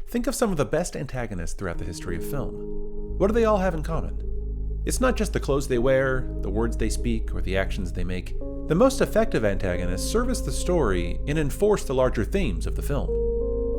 Think of some of the best antagonists throughout the history of film. What do they all have in common? It's not just the clothes they wear, the words they speak, or the actions they make. The most effective antagonists service the story and enforce the larger themes of the film.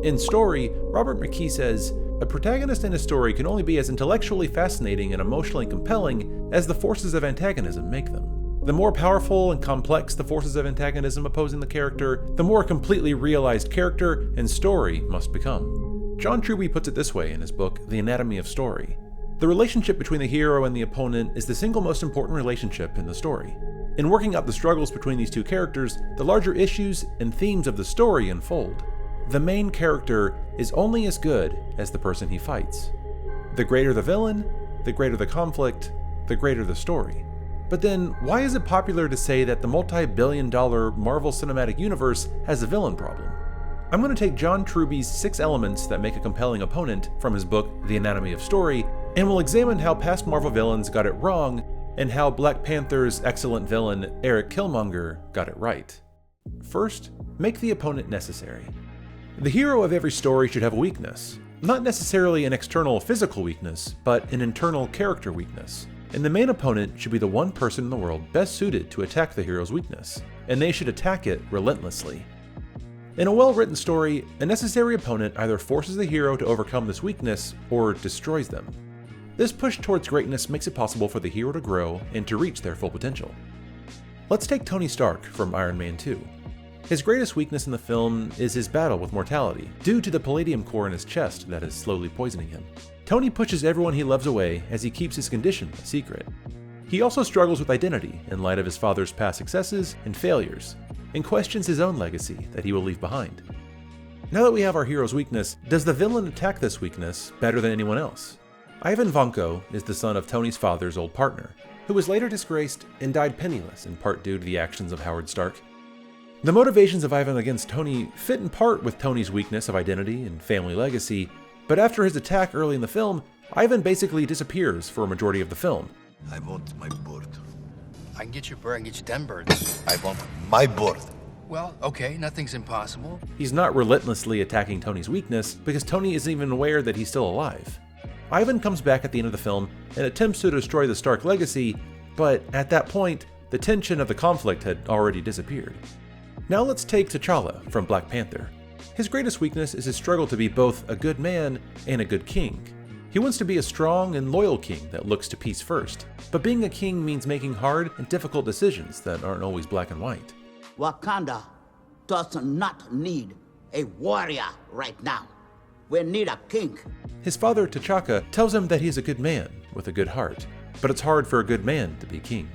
In Story, Robert McKee says, "A protagonist in a story can only be as intellectually fascinating and emotionally compelling as the forces of antagonism make them. The more powerful and complex the forces of antagonism opposing the character, the more completely realized character and story must become." John Truby puts it this way in his book, The Anatomy of Story. The relationship between the hero and the opponent is the single most important relationship in the story. In working out the struggles between these two characters, the larger issues and themes of the story unfold. The main character is only as good as the person he fights. The greater the villain, the greater the conflict, the greater the story. But then, why is it popular to say that the multi-billion-dollar Marvel Cinematic Universe has a villain problem? I'm going to take John Truby's 6 elements that make a compelling opponent from his book, The Anatomy of Story, and we'll examine how past Marvel villains got it wrong and how Black Panther's excellent villain, Erik Killmonger, got it right. First, make the opponent necessary. The hero of every story should have a weakness. Not necessarily an external physical weakness, but an internal character weakness. And the main opponent should be the one person in the world best suited to attack the hero's weakness, and they should attack it relentlessly. In a well-written story, a necessary opponent either forces the hero to overcome this weakness or destroys them. This push towards greatness makes it possible for the hero to grow and to reach their full potential. Let's take Tony Stark from Iron Man 2. His greatest weakness in the film is his battle with mortality, due to the palladium core in his chest that is slowly poisoning him. Tony pushes everyone he loves away as he keeps his condition a secret. He also struggles with identity in light of his father's past successes and failures, and questions his own legacy that he will leave behind. Now that we have our hero's weakness, does the villain attack this weakness better than anyone else? Ivan Vanko is the son of Tony's father's old partner, who was later disgraced and died penniless in part due to the actions of Howard Stark. The motivations of Ivan against Tony fit in part with Tony's weakness of identity and family legacy, but after his attack early in the film, Ivan basically disappears for a majority of the film. I want my bird. I can get your bird and get you 10 birds. I want my bird. Well, okay, nothing's impossible. He's not relentlessly attacking Tony's weakness because Tony isn't even aware that he's still alive. Ivan comes back at the end of the film and attempts to destroy the Stark legacy, but at that point, the tension of the conflict had already disappeared. Now let's take T'Challa from Black Panther. His greatest weakness is his struggle to be both a good man and a good king. He wants to be a strong and loyal king that looks to peace first, but being a king means making hard and difficult decisions that aren't always black and white. Wakanda does not need a warrior right now. We need a king. His father, T'Chaka, tells him that he's a good man with a good heart, but it's hard for a good man to be king.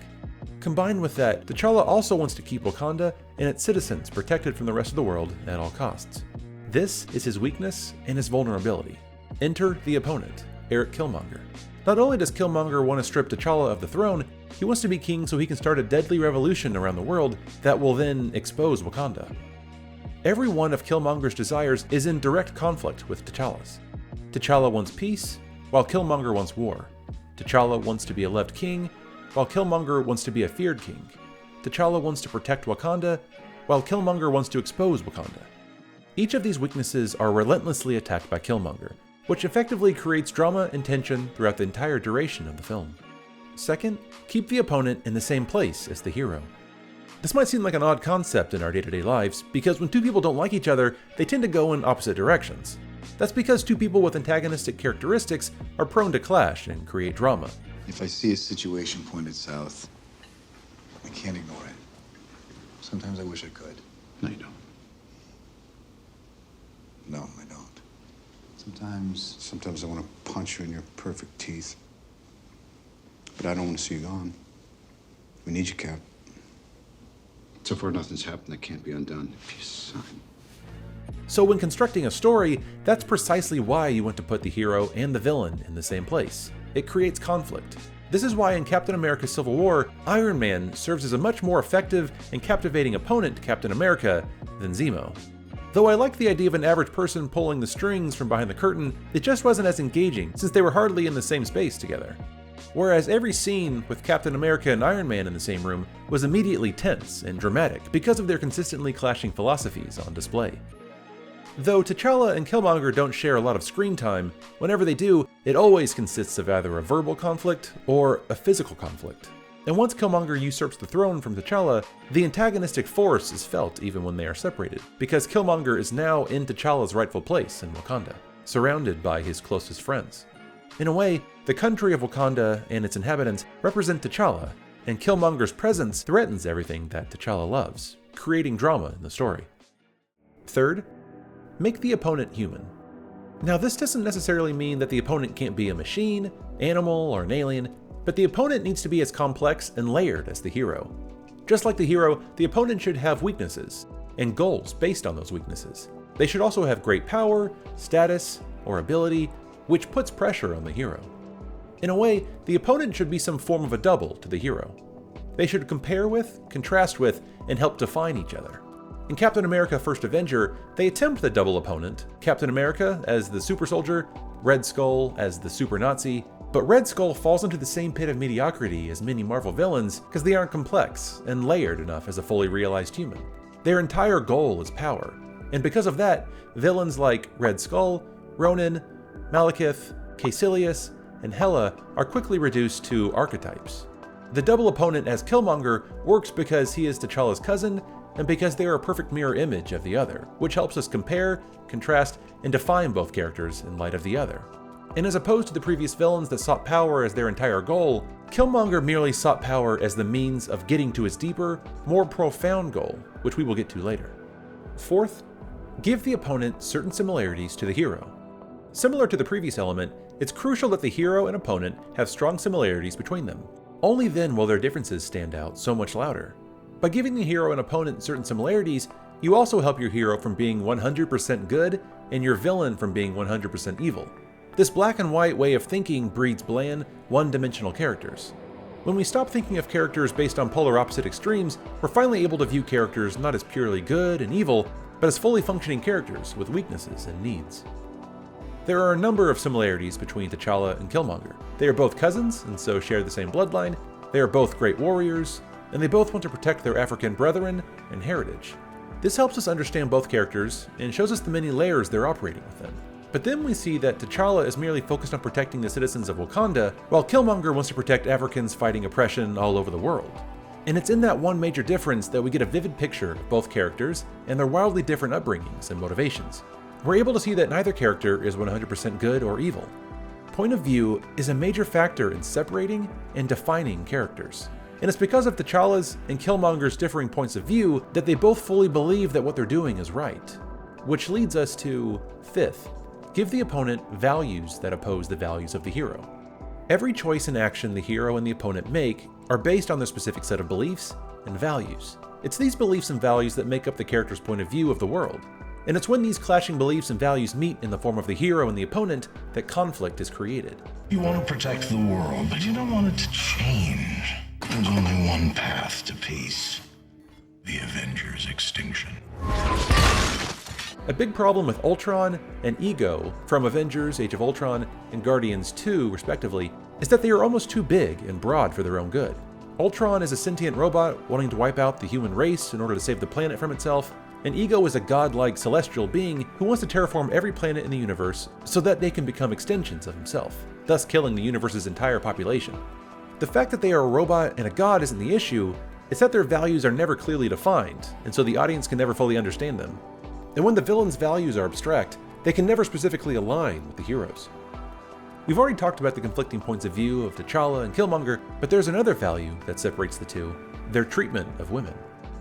Combined with that, T'Challa also wants to keep Wakanda and its citizens protected from the rest of the world at all costs. This is his weakness and his vulnerability. Enter the opponent, Erik Killmonger. Not only does Killmonger want to strip T'Challa of the throne, he wants to be king so he can start a deadly revolution around the world that will then expose Wakanda. Every one of Killmonger's desires is in direct conflict with T'Challa's. T'Challa wants peace, while Killmonger wants war. T'Challa wants to be a loved king, while Killmonger wants to be a feared king. T'Challa wants to protect Wakanda, while Killmonger wants to expose Wakanda. Each of these weaknesses are relentlessly attacked by Killmonger, which effectively creates drama and tension throughout the entire duration of the film. Second, keep the opponent in the same place as the hero. This might seem like an odd concept in our day-to-day lives, because when two people don't like each other, they tend to go in opposite directions. That's because two people with antagonistic characteristics are prone to clash and create drama. If I see a situation pointed south, I can't ignore it. Sometimes I wish I could. No, you don't. No, I don't. Sometimes I want to punch you in your perfect teeth. But I don't want to see you gone. We need you, Cap. So far, nothing's happened that can't be undone if you sign. So when constructing a story, that's precisely why you want to put the hero and the villain in the same place. It creates conflict. This is why in Captain America: Civil War, Iron Man serves as a much more effective and captivating opponent to Captain America than Zemo. Though I like the idea of an average person pulling the strings from behind the curtain, it just wasn't as engaging since they were hardly in the same space together. Whereas every scene with Captain America and Iron Man in the same room was immediately tense and dramatic because of their consistently clashing philosophies on display. Though T'Challa and Killmonger don't share a lot of screen time, whenever they do, it always consists of either a verbal conflict or a physical conflict. And once Killmonger usurps the throne from T'Challa, the antagonistic force is felt even when they are separated, because Killmonger is now in T'Challa's rightful place in Wakanda, surrounded by his closest friends. In a way, the country of Wakanda and its inhabitants represent T'Challa, and Killmonger's presence threatens everything that T'Challa loves, creating drama in the story. Third, make the opponent human. Now, this doesn't necessarily mean that the opponent can't be a machine, animal, or an alien, but the opponent needs to be as complex and layered as the hero. Just like the hero, the opponent should have weaknesses, and goals based on those weaknesses. They should also have great power, status, or ability, which puts pressure on the hero. In a way, the opponent should be some form of a double to the hero. They should compare with, contrast with, and help define each other. In Captain America: First Avenger, they attempt the double opponent, Captain America as the super soldier, Red Skull as the super Nazi, but Red Skull falls into the same pit of mediocrity as many Marvel villains because they aren't complex and layered enough as a fully realized human. Their entire goal is power, and because of that, villains like Red Skull, Ronin, Malekith, Caecilius, and Hela are quickly reduced to archetypes. The double opponent as Killmonger works because he is T'Challa's cousin, and because they are a perfect mirror image of the other, which helps us compare, contrast, and define both characters in light of the other. And as opposed to the previous villains that sought power as their entire goal, Killmonger merely sought power as the means of getting to his deeper, more profound goal, which we will get to later. Fourth, give the opponent certain similarities to the hero. Similar to the previous element, it's crucial that the hero and opponent have strong similarities between them. Only then will their differences stand out so much louder. By giving the hero and opponent certain similarities, you also help your hero from being 100% good and your villain from being 100% evil. This black and white way of thinking breeds bland, one-dimensional characters. When we stop thinking of characters based on polar opposite extremes, we're finally able to view characters not as purely good and evil, but as fully functioning characters with weaknesses and needs. There are a number of similarities between T'Challa and Killmonger. They are both cousins and so share the same bloodline, they are both great warriors, and they both want to protect their African brethren and heritage. This helps us understand both characters and shows us the many layers they're operating within. But then we see that T'Challa is merely focused on protecting the citizens of Wakanda, while Killmonger wants to protect Africans fighting oppression all over the world. And it's in that one major difference that we get a vivid picture of both characters and their wildly different upbringings and motivations. We're able to see that neither character is 100% good or evil. Point of view is a major factor in separating and defining characters. And it's because of T'Challa's and Killmonger's differing points of view that they both fully believe that what they're doing is right. Which leads us to fifth, give the opponent values that oppose the values of the hero. Every choice and action the hero and the opponent make are based on their specific set of beliefs and values. It's these beliefs and values that make up the character's point of view of the world. And it's when these clashing beliefs and values meet in the form of the hero and the opponent that conflict is created. You want to protect the world, but you don't want it to change. There's only one path to peace: the Avengers' extinction. A big problem with Ultron and Ego from Avengers: Age of Ultron and Guardians 2, respectively, is that they are almost too big and broad for their own good. Ultron is a sentient robot wanting to wipe out the human race in order to save the planet from itself, and Ego is a godlike celestial being who wants to terraform every planet in the universe so that they can become extensions of himself, thus killing the universe's entire population. The fact that they are a robot and a god isn't the issue, it's that their values are never clearly defined, and so the audience can never fully understand them. And when the villain's values are abstract, they can never specifically align with the hero's. We've already talked about the conflicting points of view of T'Challa and Killmonger, but there's another value that separates the two: their treatment of women.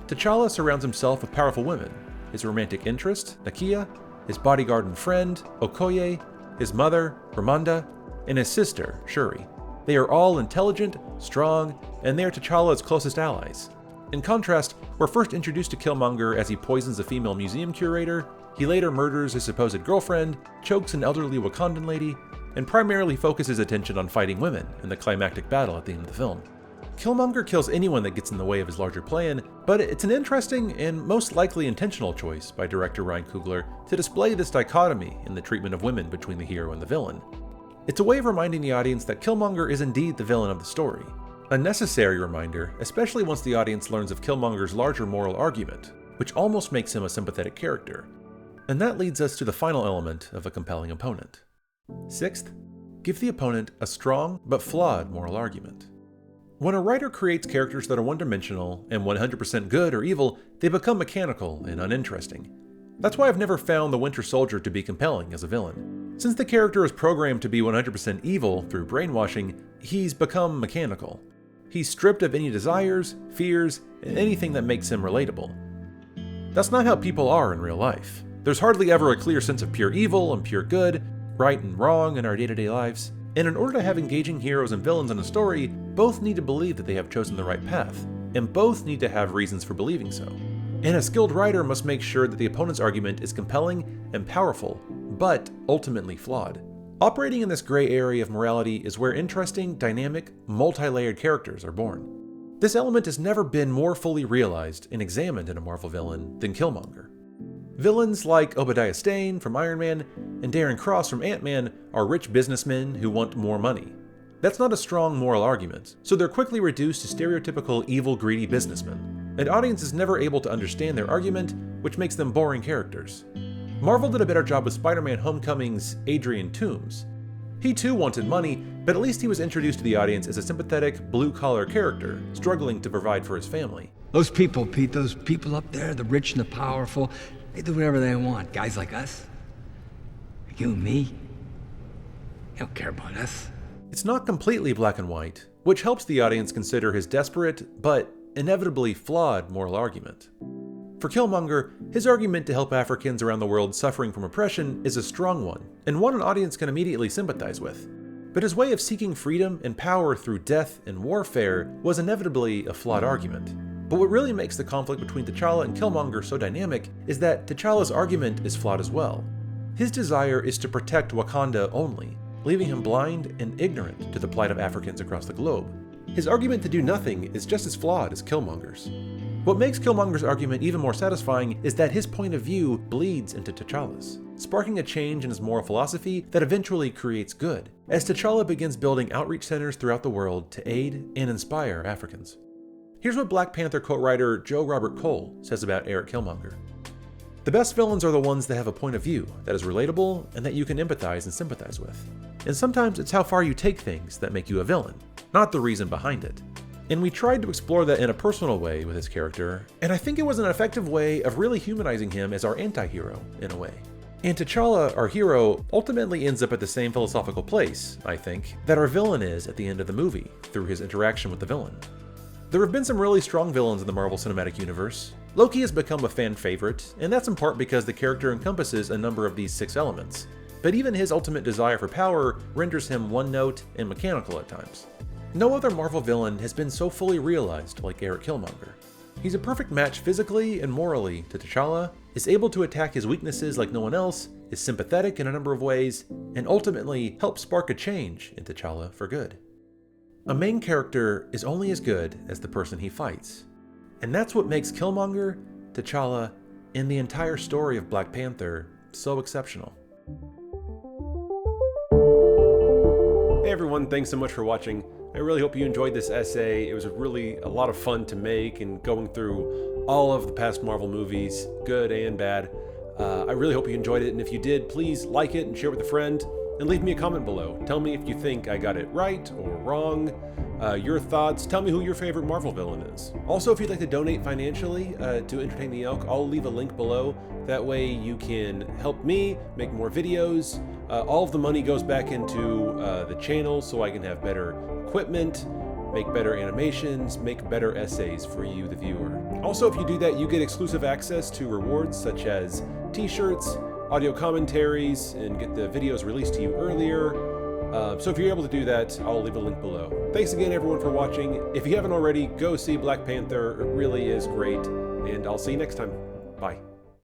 T'Challa surrounds himself with powerful women: his romantic interest, Nakia, his bodyguard and friend, Okoye, his mother, Ramonda, and his sister, Shuri. They are all intelligent, strong, and they are T'Challa's closest allies. In contrast, we're first introduced to Killmonger as he poisons a female museum curator, he later murders his supposed girlfriend, chokes an elderly Wakandan lady, and primarily focuses attention on fighting women in the climactic battle at the end of the film. Killmonger kills anyone that gets in the way of his larger plan, but it's an interesting and most likely intentional choice by director Ryan Coogler to display this dichotomy in the treatment of women between the hero and the villain. It's a way of reminding the audience that Killmonger is indeed the villain of the story. A necessary reminder, especially once the audience learns of Killmonger's larger moral argument, which almost makes him a sympathetic character. And that leads us to the final element of a compelling opponent. Sixth, give the opponent a strong but flawed moral argument. When a writer creates characters that are one-dimensional and 100% good or evil, they become mechanical and uninteresting. That's why I've never found the Winter Soldier to be compelling as a villain. Since the character is programmed to be 100% evil through brainwashing, he's become mechanical. He's stripped of any desires, fears, and anything that makes him relatable. That's not how people are in real life. There's hardly ever a clear sense of pure evil and pure good, right and wrong in our day-to-day lives. And in order to have engaging heroes and villains in a story, both need to believe that they have chosen the right path, and both need to have reasons for believing so. And a skilled writer must make sure that the opponent's argument is compelling and powerful, but ultimately flawed. Operating in this gray area of morality is where interesting, dynamic, multi-layered characters are born. This element has never been more fully realized and examined in a Marvel villain than Killmonger. Villains like Obadiah Stane from Iron Man and Darren Cross from Ant-Man are rich businessmen who want more money. That's not a strong moral argument, so they're quickly reduced to stereotypical evil, greedy businessmen. An audience is never able to understand their argument, which makes them boring characters. Marvel did a better job with Spider-Man Homecoming's Adrian Toomes. He too wanted money, but at least he was introduced to the audience as a sympathetic, blue-collar character, struggling to provide for his family. Those people, Pete, those people up there, the rich and the powerful, they do whatever they want. Guys like us, like you and me, they don't care about us. It's not completely black and white, which helps the audience consider his desperate, but inevitably flawed moral argument. For Killmonger, his argument to help Africans around the world suffering from oppression is a strong one, and one an audience can immediately sympathize with. But his way of seeking freedom and power through death and warfare was inevitably a flawed argument. But what really makes the conflict between T'Challa and Killmonger so dynamic is that T'Challa's argument is flawed as well. His desire is to protect Wakanda only, leaving him blind and ignorant to the plight of Africans across the globe. His argument to do nothing is just as flawed as Killmonger's. What makes Killmonger's argument even more satisfying is that his point of view bleeds into T'Challa's, sparking a change in his moral philosophy that eventually creates good, as T'Challa begins building outreach centers throughout the world to aid and inspire Africans. Here's what Black Panther co-writer Joe Robert Cole says about Erik Killmonger. The best villains are the ones that have a point of view that is relatable and that you can empathize and sympathize with. And sometimes it's how far you take things that make you a villain, not the reason behind it. And we tried to explore that in a personal way with his character, and I think it was an effective way of really humanizing him as our anti-hero, in a way. And T'Challa, our hero, ultimately ends up at the same philosophical place, I think, that our villain is at the end of the movie, through his interaction with the villain. There have been some really strong villains in the Marvel Cinematic Universe. Loki has become a fan favorite, and that's in part because the character encompasses a number of these 6 elements. But even his ultimate desire for power renders him one-note and mechanical at times. No other Marvel villain has been so fully realized like Erik Killmonger. He's a perfect match physically and morally to T'Challa, is able to attack his weaknesses like no one else, is sympathetic in a number of ways, and ultimately helps spark a change in T'Challa for good. A main character is only as good as the person he fights. And that's what makes Killmonger, T'Challa, and the entire story of Black Panther so exceptional. Hey everyone, thanks so much for watching. I really hope you enjoyed this essay. It was really a lot of fun to make, and going through all of the past Marvel movies, good and bad. I really hope you enjoyed it, and if you did, please like it and share it with a friend. And leave me a comment below. Tell me if you think I got it right or wrong, your thoughts. Tell me who your favorite Marvel villain is. Also, if you'd like to donate financially to entertain the Elk, I'll leave a link below. That way you can help me make more videos. All of the money goes back into the channel so I can have better equipment, make better animations, make better essays for you, the viewer. Also, if you do that, you get exclusive access to rewards such as t-shirts, audio commentaries, and get the videos released to you earlier. So if you're able to do that, I'll leave a link below. Thanks again everyone for watching. If you haven't already, go see Black Panther. It really is great. And I'll see you next time. Bye.